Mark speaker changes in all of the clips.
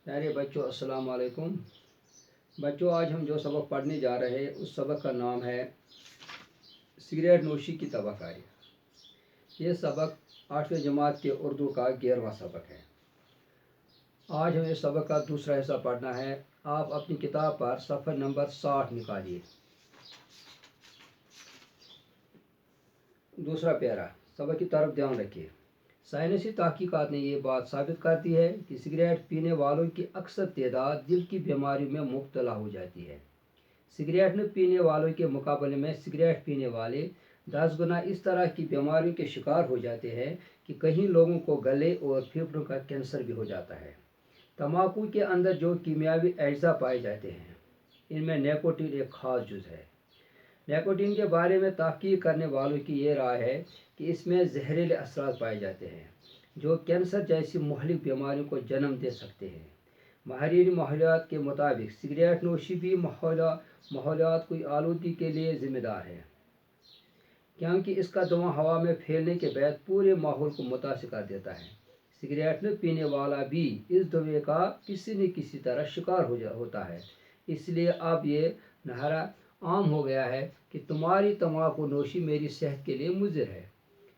Speaker 1: प्यारे बच्चों, अस्सलाम वालेकुम। बच्चों, आज हम जो सबक पढ़ने जा रहे हैं उस सबक का नाम है सिगरेट नोशी की तबाकारी। ये सबक 8वीं जमात के उर्दू का 11वां सबक है। आज हमें सबक का दूसरा हिस्सा पढ़ना है। आप अपनी किताब पर सफ़र नंबर 60 निकालिए। दूसरा प्यारा सबक की तरफ ध्यान रखिए। साइंसी तहकीकात ने यह बात साबित कर दी है कि सिगरेट पीने वालों की अक्सर तादाद दिल की बीमारियों में मुब्तला हो जाती है। सिगरेट न पीने वालों के मुकाबले में सिगरेट पीने वाले 10 गुना इस तरह की बीमारियों के शिकार हो जाते हैं कि कई लोगों को गले और फेफड़ों का कैंसर भी हो जाता है। तंबाकू के अंदर जो कीमियावी अज्जा पाए जाते हैं, इनमें निकोटीन एक खास जुज़ है। निकोटीन के बारे में तहकीक करने वालों की ये राय है कि इसमें जहरीले असरात पाए जाते हैं जो कैंसर जैसी मुहलिक बीमारियों को जन्म दे सकते हैं। माहिरीन माहौलियात के मुताबिक सिगरेट नोशी भी माहौलियात की आलूदगी के लिए ज़िम्मेदार है, क्योंकि इसका धुआं हवा में फैलने के बाद पूरे माहौल को मुतासिर कर देता है। सिगरेट न पीने वाला भी इस धुएं का किसी न किसी तरह शिकार होता है। इसलिए अब ये नारा आम हो गया है कि तुम्हारी तंबाकू नोशी मेरी सेहत के लिए मुज़िर है।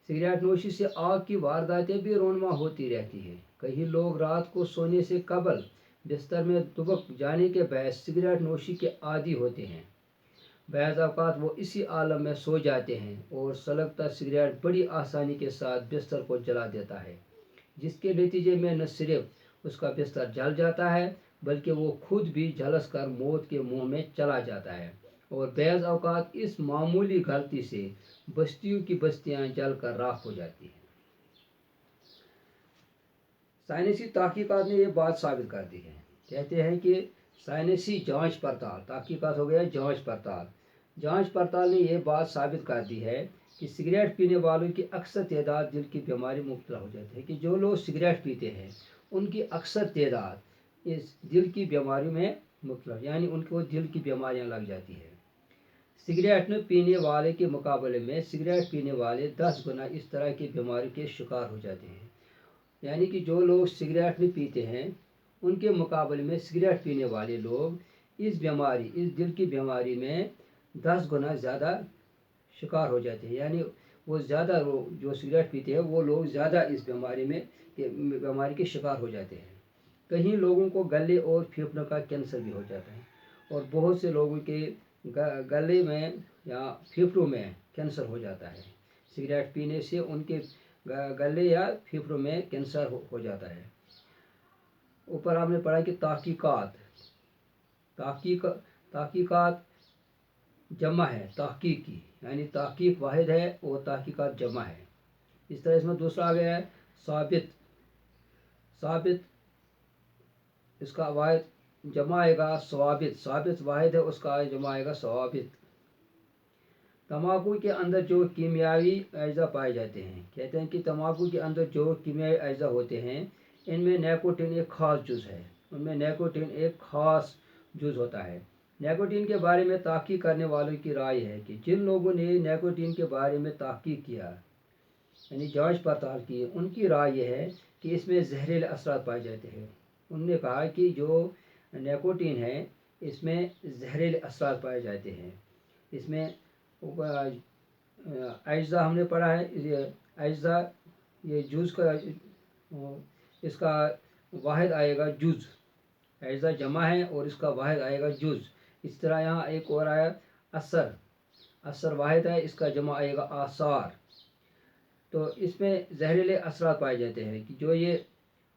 Speaker 1: सिगरेट नोशी से आग की वारदातें भी रोनमा होती रहती हैं। कई लोग रात को सोने से कबल बिस्तर में दुबक जाने के बाद सिगरेट नोशी के आदी होते हैं। बाज़ औक़ात वो इसी आलम में सो जाते हैं और सलगता सिगरेट बड़ी आसानी के साथ बिस्तर को जला देता है, जिसके नतीजे में न सिर्फ उसका बिस्तर जल जाता है बल्कि वो खुद भी झलस कर मौत के मुंह में चला जाता है। और बाज़ औक़ात इस मामूली गलती से बस्तियों की बस्तियां जल कर राख हो जाती हैं। साइंसी तहकीकात ने यह बात साबित कर दी है। कहते हैं कि साइंसी जांच पड़ताल, तहकीकात हो गया जांच पड़ताल ने यह बात साबित कर दी है कि सिगरेट पीने वालों की अक्सर तादाद दिल की बीमारी में मुब्तला हो जाती है। कि जो लोग सिगरेट पीते हैं उनकी अक्सर तादाद इस दिल की बीमारी में मुब्तला, यानी उनको दिल की बीमारियां लग जाती है। सिगरेट न पीने वाले के मुकाबले में सिगरेट पीने वाले 10 गुना इस तरह की बीमारी के शिकार हो जाते हैं। यानी कि जो लोग सिगरेट नहीं पीते हैं उनके मुकाबले में सिगरेट पीने वाले लोग इस दिल की बीमारी में 10 गुना ज़्यादा शिकार हो जाते हैं। यानी वो ज़्यादा जो सिगरेट पीते हैं वो लोग ज़्यादा इस बीमारी के शिकार हो जाते हैं। कई लोगों को गले और फेफड़ों का कैंसर भी हो जाता है और बहुत से लोगों के गले में या फेफड़ों में कैंसर हो जाता है। सिगरेट पीने से उनके गले या फेफड़ों में कैंसर हो जाता है। ऊपर आपने पढ़ा कि तहकीकात जमा है तहकीक की, यानी तहकीक वाहिद है और तहकीकात जमा है। इस तरह इसमें दूसरा आ गया है साबित, इसका वाहिद जमा आएगा साबित वाहिद है, उसका जमा आएगा सवाबित। तंबाकू के अंदर जो कीमियावी अज्जा पाए जाते हैं, कहते हैं कि तंबाकू के अंदर जो कीमियावी अज्जा होते हैं इनमें निकोटीन एक खास जुज़ है। उनमें निकोटीन एक खास जुज़ होता है। निकोटीन के बारे में तहकीक करने वालों की राय है कि जिन लोगों ने निकोटीन के बारे में तहकीक किया, यानी जांच पड़ताल की, उनकी राय यह है कि इसमें जहरीले असरात पाए जाते हैं। उनने कहा कि जो निकोटीन है इसमें जहरीले असरात पाए जाते हैं। इसमें अज्जा हमने पढ़ा है, ये अज्जा, ये जुज़ का इसका वाहिद आएगा जुज़। अज्जा जमा है और इसका वाहिद आएगा जुज़। इस तरह यहाँ एक और आया असर वाहिद है, इसका जमा आएगा आसार। तो इसमें जहरीले असरात पाए जाते हैं कि जो ये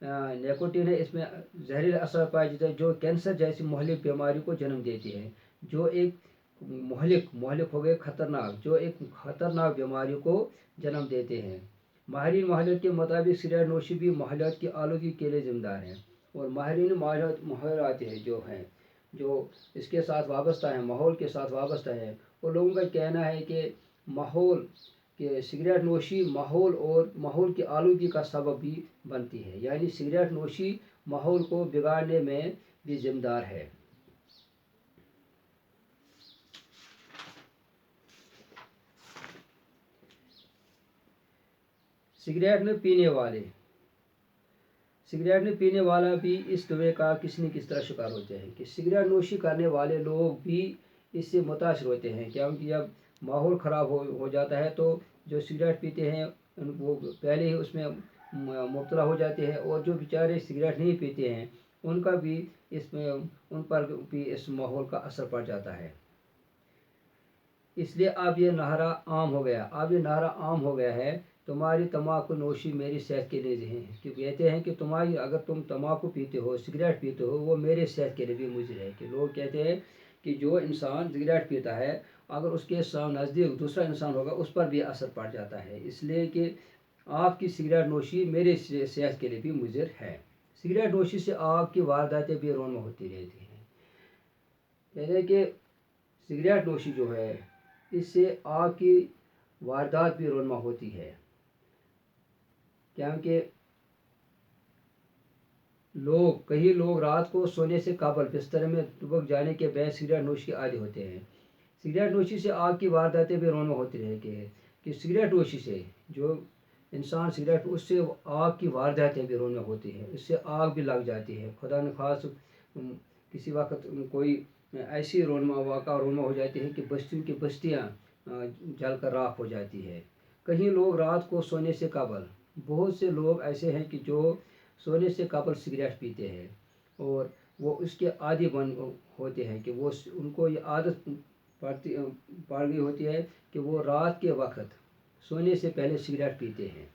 Speaker 1: निकोटीन है इसमें जहरीले असर पाए जाते हैं जो कैंसर जैसी मुहलिक बीमारी को जन्म देती है। जो एक मोहलिक हो गए खतरनाक, जो एक खतरनाक बीमारी को जन्म देते हैं। माहिरीन माहौलियात के मुताबिक सिगरेट नोशी भी माहौलियात की आलूदगी के लिए जिम्मेदार है। और माहिरीन माहौलियात जो इसके साथ वाबस्ता है, माहौल के साथ वाबस्ता है, और लोगों का कहना है कि सिगरेट नोशी माहौल की आलूदगी का सबब भी बनती है। यानी सिगरेट नोशी माहौल को बिगाड़ने में भी जिम्मेदार है। सिगरेट न पीने वाले सिगरेट ने पीने वाला भी इस दुए का किसी न किसी तरह शिकार होते हैं कि सिगरेट नोशी करने वाले लोग भी इससे मुतासर होते हैं, क्योंकि जब माहौल ख़राब हो जाता है तो जो सिगरेट पीते हैं वो पहले ही उसमें मुब्तला हो जाते हैं, और जो बेचारे सिगरेट नहीं पीते हैं उनका भी इसमें उन पर भी इस माहौल का असर पड़ जाता है। इसलिए अब ये नारा आम हो गया है, तुम्हारी तम्बाकू नोशी मेरी सेहत के लिए है, कि कहते हैं कि तुम्हारी अगर तुम तम्बाकू पीते हो, सिगरेट पीते हो, वो मेरे सेहत के लिए भी मुज़र है। कि लोग कहते हैं कि जो इंसान सिगरेट पीता है अगर उसके नज़दीक दूसरा इंसान होगा उस पर भी असर पड़ जाता है, इसलिए कि आपकी सिगरेट नोशी मेरे सेहत के लिए भी मुज़र है। सिगरेट नोशी से आपकी वारदातें भी रौनमा होती रहती हैं। कहते हैं कि सिगरेट नोशी जो है इससे आपकी वारदात भी रौनमा होती है, क्योंकि कई लोग रात को सोने से कबल बिस्तर में दुबक जाने के बाद सिगरेट नोशी के आदी होते हैं। सिगरेट नोशी से आग की वारदातें भी रौनमा होती रहती है कि सिगरेट नोशी से जो इंसान सिगरेट उससे आग की वारदातें भी रौनमा होती है, इससे आग भी लग जाती है। खुदा न खास किसी वक्त कोई ऐसी वाक़ा रौनमा हो जाती है कि बस्तियों की बस्तियाँ जल कर राख हो जाती है। कहीं लोग रात को सोने से कबल, बहुत से लोग ऐसे हैं कि जो सोने से कबल सिगरेट पीते हैं और वो उसके आदी होते हैं कि वो उनको ये आदत पड़ गई होती है कि वो रात के वक्त सोने से पहले सिगरेट पीते हैं।